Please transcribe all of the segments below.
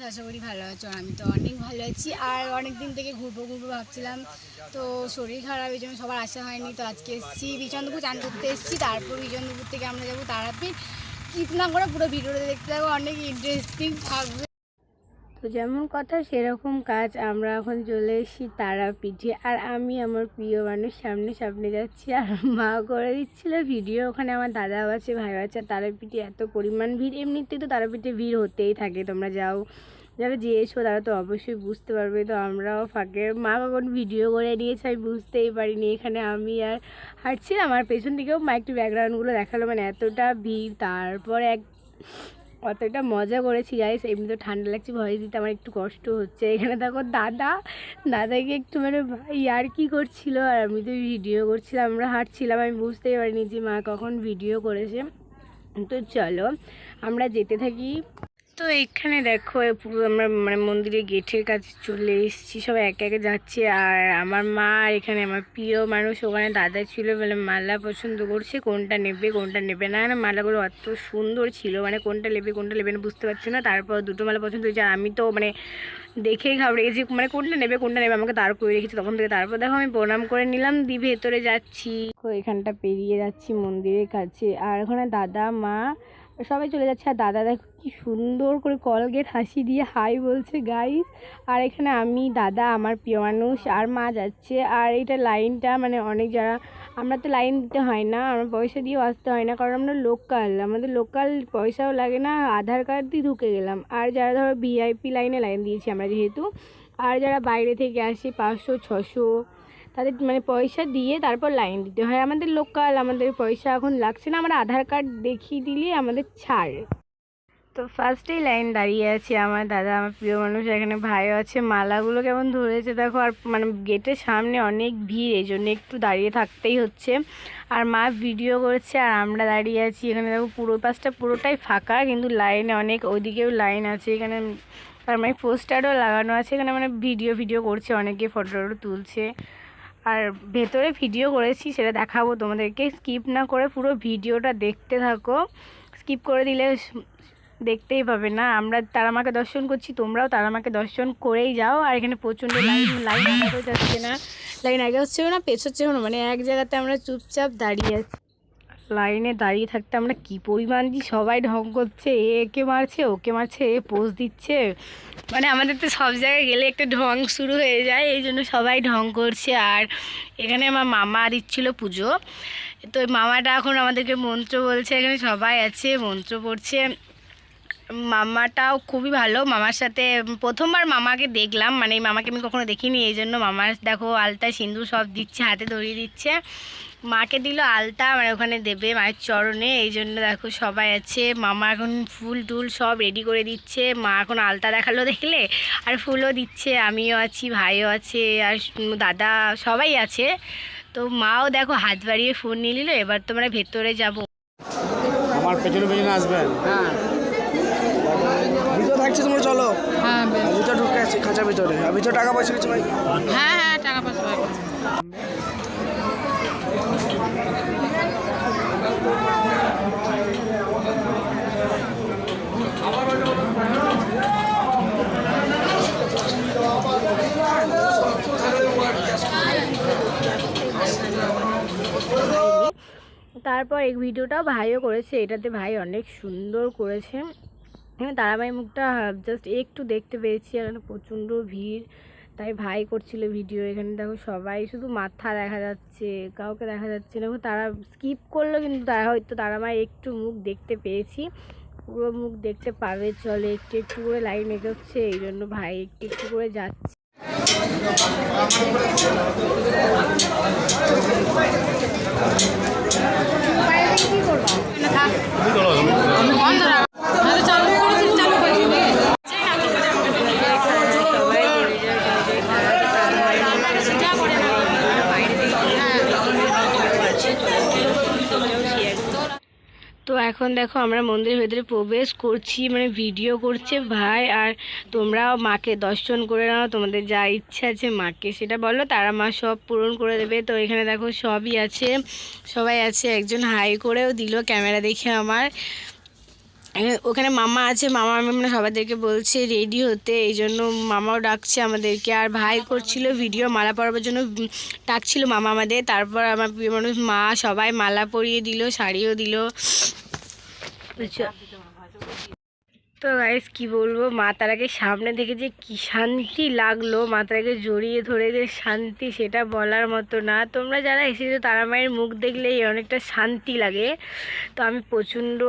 আশা করি ভালো আছো। আমি তো অনেক ভালো আছি আর অনেক দিন থেকে ঘুরবো ভাবছিলাম, তো শরীর খারাপ, এই জন্য সবার আসা হয়নি। তো আজকে এসেছি বিচনপুর, চান করতে এসেছি। তারপর বিচনপুর থেকে আমরা যাবো তারাপীঠ। স্কিপ না করে পুরো ভিডিওটা দেখতে থাকবো, অনেক ইন্টারেস্টিং থাকবে। তো যেমন কথা সেরকম কাজ, আমরা এখন চলে এসেছি তারাপীঠে। আর আমি আমার প্রিয় মানুষ সামনে সামনে যাচ্ছি, আর মা করে দিচ্ছিল ভিডিও। ওখানে আমার দাদা আছে, ভাই আছে। তারাপীঠে এত পরিমাণ ভিড়, এমনিতেই তো তারাপীঠে ভিড় হতেই থাকে। তোমরা যাও, যারা যেয়েছো তারা তো অবশ্যই বুঝতে পারবে। তো আমরাও ফাঁকে, মা কখন ভিডিও করে নিয়েছে আমি বুঝতেই পারিনি। এখানে আমি আর হাঁটছিলাম, আমার পেছন দিকেও মা একটু ব্যাকগ্রাউন্ডগুলো দেখালো, মানে এতটা ভিড়। তারপরে অতটা মজা করেছি গাইস। এমনি তো ঠান্ডা লাগছে, ভয়েস দিতে আমার একটু কষ্ট হচ্ছে। এখানে দেখো দাদাকে একটু মানে আর কি করছিল, আর আমি তো ভিডিও করছিলাম। আমরা হাঁটছিলাম, আমি বুঝতেই পারিনি যে মা কখন ভিডিও করেছে। তো চলো আমরা যেতে থাকি। তো এখানে দেখো পুরো আমরা মানে মন্দিরের গেটের কাছে চলে এসেছি, সবাই একে একে যাচ্ছে। আর আমার মা, আর এখানে আমার প্রিয় মানুষ, ওখানে দাদা ছিল, মানে মালা পছন্দ করছে কোনটা নেবে কোনটা নেবে না। মালাগুলো অত সুন্দর ছিল, মানে কোনটা নেবে না বুঝতে পারছি না। তারপর দুটো মালা পছন্দ হয়েছে, আর আমি তো মানে দেখেই ঘাবড়ে গেছি, মানে কোনটা নেবে আমাকে দাঁড় করে রেখেছি তখন থেকে। তারপর দেখো আমি প্রণাম করে নিলাম, দিয়ে ভেতরে যাচ্ছি। এখানটা পেরিয়ে যাচ্ছি মন্দিরের কাছে, আর ওখানে দাদা মা সবাই চলে যাচ্ছে। আর দাদা দেখো কি সুন্দর করে কলগেট হাসি দিয়ে হাই বলছে গাইস। আর এখানে আমি, দাদা, আমার প্রিয় মানুষ আর মা যাচ্ছে। আর এটা লাইনটা মানে অনেক যারা, আমরা তো লাইন দিতে হয় না, আমরা পয়সা দিয়েও আসতে হয় না, কারণ আমরা লোকাল, আমাদের লোকাল, পয়সাও লাগে না, আধার কার্ড দিয়ে ঢুকে গেলাম। আর যারা ধরো ভিআইপি লাইন দিয়েছি আমরা যেহেতু, আর যারা বাইরে থেকে আসে 500-600, তাদের মানে পয়সা দিয়ে তারপর লাইন দিতে হয়। আমাদের লোকাল, আমাদের পয়সা এখন লাগছে না, আমরা আধার কার্ড দেখিয়ে দিলে আমাদের ছাড়। তো ফার্স্টেই লাইন দাঁড়িয়ে আছে আমার দাদা, আমার প্রিয় মানুষ। এখানে ভাইও আছে, মালাগুলো কেমন ধরেছে দেখো। আর মানে গেটের সামনে অনেক ভিড়, এই জন্য একটু দাঁড়িয়ে থাকতেই হচ্ছে। আর মা ভিডিও করছে আর আমরা দাঁড়িয়ে আছি। এখানে দেখো পুরো পাশটা পুরোটাই ফাঁকা, কিন্তু লাইনে অনেক, ওইদিকেও লাইন আছে। এখানে তার মানে পোস্টারও লাগানো আছে, এখানে মানে ভিডিও করছে অনেকে, ফটো তুলছে। আর ভেতরে ভিডিও করেছি, সেটা দেখাবো তোমাদেরকে। স্কিপ না করে পুরো ভিডিওটা দেখতে থাকো, স্কিপ করে দিলে দেখতেই পাবে না। আমরা তারামাকে দর্শন করছি, তোমরাও তারামাকে দর্শন করেই যাও। আর এখানে প্রচণ্ড লাইন আগে যাচ্ছে না, লাইন আগে হচ্ছেও না পেছোচ্ছেও না, মানে এক জায়গাতে আমরা চুপচাপ দাঁড়িয়ে আছি। লাইনে দাঁড়িয়ে থাকতে আমরা কি পরিমাণ যে সবাই ঢং করছে, একে মারছে ওকে মারছে, এ পোজ দিচ্ছে, মানে আমাদের তো সব জায়গায় গেলে একটা ঢং শুরু হয়ে যায়, এই জন্য সবাই ঢং করছে। আর এখানে আমার মামা দিচ্ছিল পুজো, তো ওই মামাটা এখন আমাদেরকে মন্ত্র বলছে, এখানে সবাই আছে মন্ত্র পড়ছে। মামাটাও খুবই ভালো, মামার সাথে প্রথমবার মামাকে দেখলাম, মানে এই মামাকে আমি কখনো দেখিনি, এই জন্য মামার দেখো আলতা সিঁদুর সব দিচ্ছে, হাতে ধরিয়ে দিচ্ছে। মাকে দিল আলতা, মানে ওখানে দেবে মায়ের চরণে, এই জন্য দেখো সবাই আছে। মামা এখন ফুল টুল সব রেডি করে দিচ্ছে, মা এখন আলতা দেখালো দেখলে, আর ফুলও দিচ্ছে। আমিও আছি, ভাইও আছে, আর দাদা সবাই আছে। তো মাও দেখো হাত বাড়িয়ে ফোন নিয়ে নিল। এবার তোমরা ভেতরে যাবো, আমার পেছনে পেছনে আসবেন। হ্যাঁ ভিতরে থাকছে, তোমরা চলো। হ্যাঁ ভিতরে ঢুকে আছে খাঁচার ভিতরে, আর ভিতরে টাকা পয়সা কিছু ভাই। হ্যাঁ টাকা পয়সা। তারপর এই ভিডিওটাও ভাইও করেছে, এটাতে ভাই অনেক সুন্দর করেছে। তারাবাই মুখটা জাস্ট একটু দেখতে পেয়েছি, এখানে প্রচণ্ড ভিড়, তাই ভাই করছিল ভিডিও। এখানে দেখো সবাই শুধু মাথা দেখা যাচ্ছে, কাউকে দেখা যাচ্ছে না। তারা স্কিপ করলো, কিন্তু তারা হয়তো তারামায় একটু মুখ দেখতে পেয়েছি, পুরো মুখ দেখতে পাবে। চলে একটু একটু করে লাইন এগোচ্ছে, এই জন্য ভাই একটু একটু করে যাচ্ছে। কি তো এখন দেখো আমরা মন্দিরের ভেতরে প্রবেশ করছি, মানে ভিডিও করছে ভাই। আর তোমরাও মাকে দর্শন করে নাও, তোমাদের যা ইচ্ছা আছে মাকে সেটা বলো, তারা মা সব পূরণ করে দেবে। তো এখানে দেখো সবই আছে, সবাই আছে। একজন হাই করেও দিল ক্যামেরা দেখে আমার। ওখানে মামা আছে, মামা আমি মানে সবাইদেরকে বলছে রেডি হতে, এই জন্য মামাও ডাকছে আমাদেরকে। আর ভাই করছিল ভিডিও মালা পরাবার জন্য, ডাকছিল মামা আমাদের। তারপর আমার প্রিয় মানুষ মা সবাই মালা পরিয়ে দিল, শাড়িও দিল, বুঝছো। তো গাইস কি বলবো, মা তারাকে সামনে থেকে যে কি শান্তি লাগলো, মা তারাকে জড়িয়ে ধরে যে শান্তি, সেটা বলার মতো না। তোমরা যারা এসেছো তারা মায়ের মুখ দেখলেই অনেকটা শান্তি লাগে। তো আমি প্রচণ্ড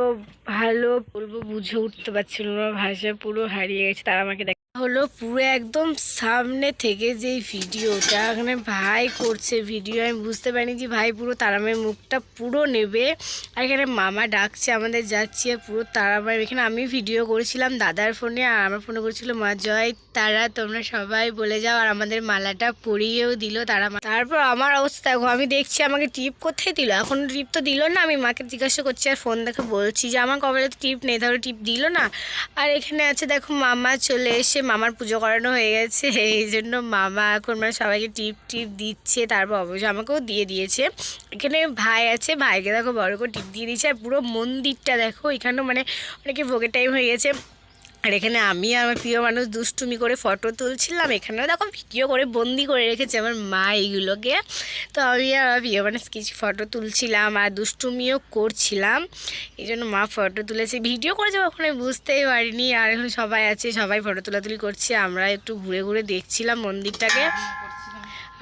ভালো বলবো, বুঝে উঠতে পারছিল না, ভাষা পুরো হারিয়ে গেছে। তারা আমাকে হলো পুরো একদম সামনে থেকে যে ভিডিওটা এখানে ভাই করছে ভিডিও, আমি বুঝতে পারিনি যে ভাই পুরো তারামায়ের মুখটা পুরো নেবে। আর এখানে মামা ডাকছে আমাদের, যাচ্ছি আর পুরো তারামায়ের। এখানে আমি ভিডিও করেছিলাম দাদার ফোনে, আর আমার ফোনে করেছিল মা। জয় তারা, তোমরা সবাই বলে যাও। আর আমাদের মালাটা পরিয়েও দিল তারা। তারপর আমার অবস্থা দেখো, আমি দেখছি আমাকে টিপ কোথায় দিল, এখন টিপ তো দিল না। আমি মাকে জিজ্ঞাসা করছি আর ফোন দেখে বলছি যে আমার কপালে তো টিপ নেই, তাহলে টিপ দিল না। আর এখানে আছে দেখো মামা চলে এসে, মামার পুজো করানো হয়ে গেছে, এই জন্য মামা এখন মানে সবাইকে টিপ টিপ দিচ্ছে। তারপর অবশ্যই আমাকেও দিয়ে দিয়েছে। এখানে ভাই আছে, ভাইকে দেখো বড় করে টিপ দিয়ে দিয়েছে। আর পুরো মন্দিরটা দেখো, এখানেও মানে অনেকে ভোগের টাইম হয়ে গেছে। আর এখানে আমি আর আমার প্রিয় মানুষ দুষ্টুমি করে ফটো তুলছিলাম। এখানেও দেখো ভিডিও করে বন্দি করে রেখেছে আমার মা এইগুলোকে। তো আমি আর আমার প্রিয় মানুষ কিছু ফটো তুলছিলাম আর দুষ্টুমিও করছিলাম, এই জন্য মা ফটো তুলেছে। ভিডিও করেছে ওখানে বুঝতেই পারিনি। আর এখন সবাই আছে, সবাই ফটো তোলাতুলি করছে, আমরা একটু ঘুরে ঘুরে দেখছিলাম মন্দিরটাকে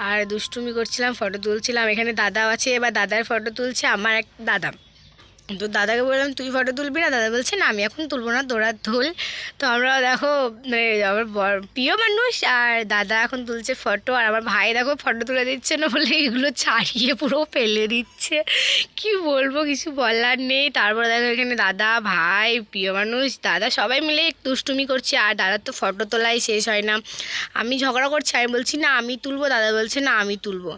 আর দুষ্টুমি করছিলাম, ফটো তুলছিলাম। এখানে দাদাও আছে, এবার দাদার ফটো তুলছে আমার এক দাদা। তো দাদাকে বললাম তুই ফটো তুলবি না, দাদা বলছে না আমি এখন তুলবো না, তোরা তুল। তো আমরা দেখো মানে আমার প্রিয় মানুষ আর দাদা এখন তুলছে ফটো। আর আমার ভাই দেখো ফটো তুলে দিচ্ছে না বলে এগুলো ছাড়িয়ে পুরো ফেলে দিচ্ছে, কি বলবো, কিছু বলার নেই। তারপর দেখো এখানে দাদা, ভাই, প্রিয় মানুষ, দাদা সবাই মিলে দুষ্টুমি করছে। আর দাদার তো ফটো তোলাই শেষ হয় না, আমি ঝগড়া করছি, আমি বলছি না আমি তুলবো, দাদা বলছে না আমি তুলবো।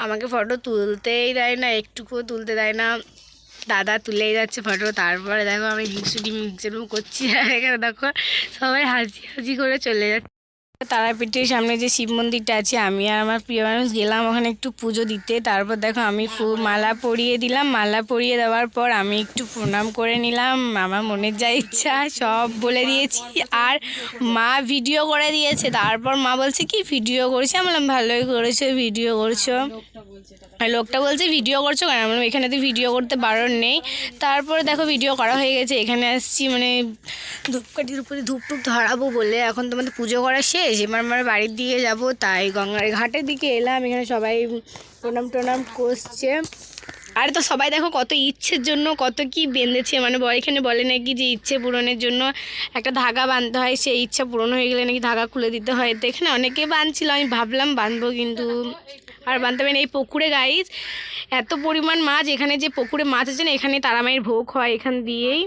আমাকে ফটো তুলতেই দেয় না, একটুকুও তুলতে দেয় না, দাদা তুলেই যাচ্ছে ফটো। তারপরে দেখো আমি হিংসুটি করছি, আর এখানে দেখো সবাই হাসি হাসি করে চলে যাচ্ছে। তারাপীঠের সামনে যে শিব মন্দিরটা আছে, আমি আর আমার প্রিয় মানুষ গেলাম ওখানে একটু পুজো দিতে। তারপর দেখো আমি মালা পরিয়ে দিলাম, মালা পরিয়ে দেওয়ার পর আমি একটু প্রণাম করে নিলাম, আমার মনের যা ইচ্ছা সব বলে দিয়েছি। আর মা ভিডিও করে দিয়েছে। তারপর মা বলছে কি ভিডিও করছি, আমি বললাম ভালোই করেছো, ভিডিও করছো। লোকটা বলছে ভিডিও করছো কেন, বললাম এখানে তো ভিডিও করতে বারণ নেই। তারপরে দেখো ভিডিও করা হয়ে গেছে, এখানে আসছি মানে ধূপকাঠির উপরে ধূপ টুপ ধরাবো বলে। এখন তোমাদের পুজো করা শেষ, এবার আমার বাড়ির দিকে যাব, তাই গঙ্গার ঘাটের দিকে এলাম। এখানে সবাই প্রণাম টনাম করছে। আর তো সবাই দেখো কত ইচ্ছের জন্য কত কি বেঁধেছে, মানে এখানে বলে নাকি যে ইচ্ছে পূরণের জন্য একটা ধাগা বাঁধতে হয়, সেই ইচ্ছা পূরণ হয়ে গেলে নাকি ধাগা খুলে দিতে হয়। তো এখানে অনেকে বাঁধছিল, আমি ভাবলাম বাঁধবো কিন্তু আর বাঁধতে পারি না। এই পুকুরে গাইজ এত পরিমাণ মাছ, এখানে যে পুকুরে মাছ আছে না, এখানে তারা মায়ের ভোগ হয়, এখান দিয়েই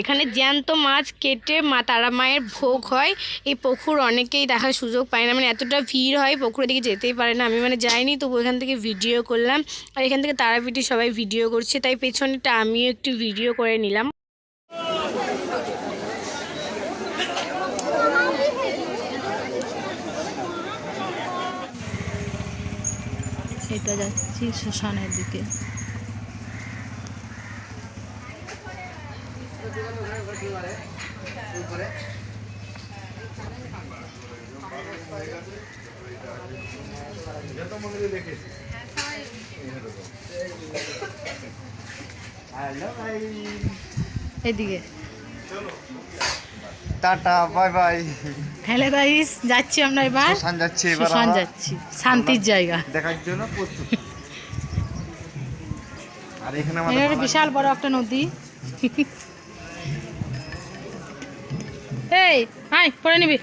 এখানে জ্যান্ত মাছ কেটে তারা মায়ের ভোগ হয়। এই পুকুর অনেকেই দেখার সুযোগ পায় না, মানে এতটা ভিড় হয় পুকুরের দিকে যেতেই পারে না। আমি মানে যাইনি, তবু এখান থেকে ভিডিও করলাম। আর এখান থেকে তারাপীঠে সবাই ভিডিও করছে, তাই পেছনেটা আমিও একটু ভিডিও করে নিলাম। এটা যাচ্ছি শ্মশানের দিকে। এদিকে tata bye bye. Hello guys, যাচ্ছি আমরা এবার শ্মশান যাচ্ছি, এবার শ্মশান আমরা যাচ্ছি, শান্তির জায়গা দেখার জন্য প্রস্তুত। আর এখানে এখানে আমাদের বিশাল বড় একটা নদী। এই হাই পরে নিবি।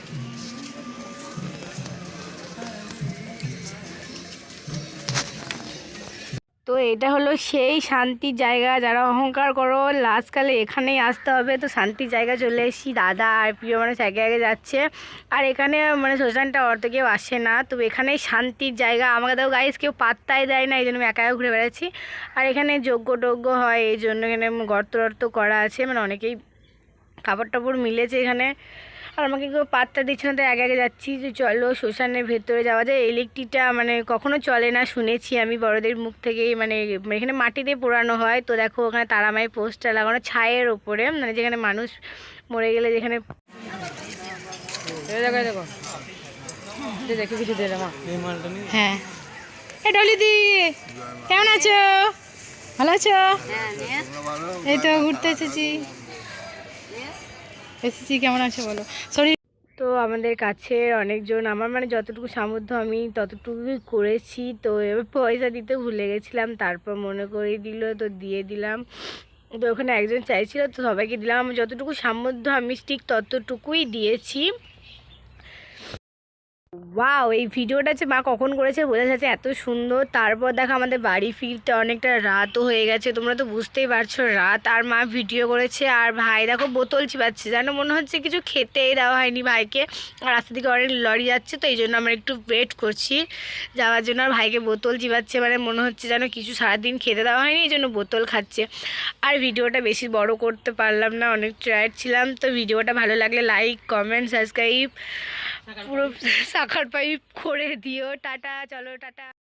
তো এটা হলো সেই শান্তির জায়গা, যারা অহংকার করো লাস্টকালে এখানেই আসতে হবে। তো শান্তির জায়গা চলে এসেছি, দাদা আর প্রিয় মানুষ একে একে যাচ্ছে। আর এখানে মানে শ্মশানটা অর্থ কেউ আসে না, তো এখানেই শান্তির জায়গা। আমাকে তো গাইজ কেউ পাত্তাই দেয় না, এই জন্য আমি একা একা ঘুরে বেড়াচ্ছি। আর এখানে যজ্ঞ টজ্ঞ হয়, এই জন্য এখানে গর্ত টর্ত করা আছে, মানে অনেকেই কাপড় টাপড় মিলেছে এখানে। আর আমাকে কেউ পাত্তা দিচ্ছে না, তো আগে আগে যাচ্ছি যে চলো শ্মশানের ভেতরে যাওয়া যায়। ইলেকট্রিকটা মানে কখনো চলে না, শুনেছি আমি বড়দের মুখ থেকেই, মানে এখানে মাটিতে পোড়ানো হয়। তো দেখো ওখানে তারামায়ের পোস্টার লাগানো ছায়ের ওপরে, মানে যেখানে মানুষ মরে গেলে যেখানে দেখো কিছু দে মা। হ্যাঁ এ ডলিদি কেমন আছো? ভালো আছো? এই তো ঘুরতে এসেছি। কেমন আছো বলো? শরীর তো আমাদের কাছে অনেকজন, আমার মানে যতটুকু সামর্থ্য আমি ততটুকুই করেছি। তো এবার পয়সা দিতে ভুলে গেছিলাম, তারপর মনে করিয়ে দিল, তো দিয়ে দিলাম। তো ওখানে একজন চাইছিল, তো সবাইকে দিলাম। আমার যতটুকু সামর্থ্য আমি ঠিক ততটুকুই দিয়েছি। ওয়াও, এই ভিডিওটা যে মা কখন করেছে বোঝা যাচ্ছে, এত সুন্দর। তারপর দেখো আমাদের বাড়ি ফিরতে অনেকটা রাতও হয়ে গেছে, তোমরা তো বুঝতেই পারছো রাত। আর মা ভিডিও করেছে, আর ভাই দেখো বোতল চিবাচ্ছে, যেন মনে হচ্ছে কিছু খেতেই দেওয়া হয়নি ভাইকে। আর রাস্তা থেকে অনেক লরি যাচ্ছে, তো এই জন্য আমরা একটু ওয়েট করছি যাওয়ার জন্য। আর ভাইকে বোতল চিবাচ্ছে, মানে মনে হচ্ছে যেন কিছু সারাদিন খেতে দেওয়া হয়নি, এই জন্য বোতল খাচ্ছে। আর ভিডিওটা বেশি বড় করতে পারলাম না, অনেক টায়ার্ড ছিলাম। তো ভিডিওটা ভালো লাগলে লাইক, কমেন্ট, সাবস্ক্রাইব পুরো সাকার পাইপ করে দিও। টাটা, চলো টাটা।